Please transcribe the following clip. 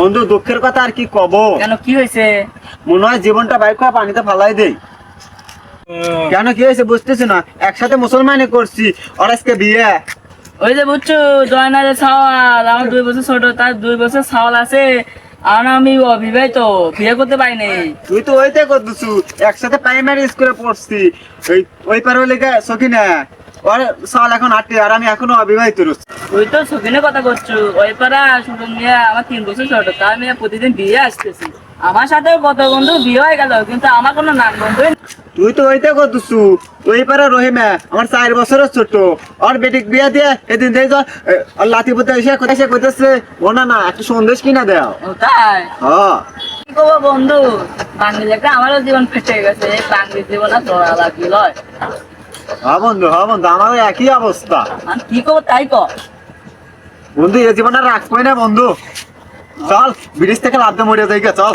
বন্ধু দুঃখের কথা আর কি কব। কেন কি হয়েছে? মনে হয় জীবনটা বাইক করে পানিতে ফালাই দেই। কেন কি হয়েছে বুঝতেছি না, একসাথে মুসলমানি করছি, আর আজকে বিয়ে। ওই যে বুঝছো জয়নারের সাওয়াল আমার 2 বছর ছোট, তার 2 বছর সাওয়াল আছে। আর আমি অবিবাহিত, বিয়ে করতে পারিনি। তুই তো ওইটাই করতেছু, একসাথে প্রাইমারি স্কুলে পড়ছি। ওই পারে লেগে সখী না, ওর সাল এখন 8 আর আমি এখনো অবিবাহিত রয়েছি। তুই তো সকিনের কথা করছো, ওই পাড়া শুধু মেয়ে আমার 3 বছর ছোট, তার মেয়ে প্রতিদিন বিয়ে আসতেছি। আমার সাথে কত বন্ধু বিয়ে হয়ে গেল, কিন্তু আমার কোনো নাম বন্ধু। তুই তো ওইটাই করতেছু, ওই পারে রহিমা আমার 4 বছরের ছোট, আর বেটিক বিয়ে দিয়ে এদিন দেই লাঠি পুতে এসে কোথায় কইতেছে ও না না একটু সন্দেশ কিনা দাও। ও তাই? হ্যাঁ কি করবো বন্ধু, বাঙালি একটা আমারও জীবন ফেটে গেছে, এই বাঙালির জীবন আর জোড়া লাগি লয়। হ্যাঁ বন্ধু আমারও একই অবস্থা। আমি কি করবো তাই কর। বন্ধু এ জীবন আর রাখবই না বন্ধু, চল ব্রিজ থেকে লাফ দিয়ে মরে যাই গে, চল।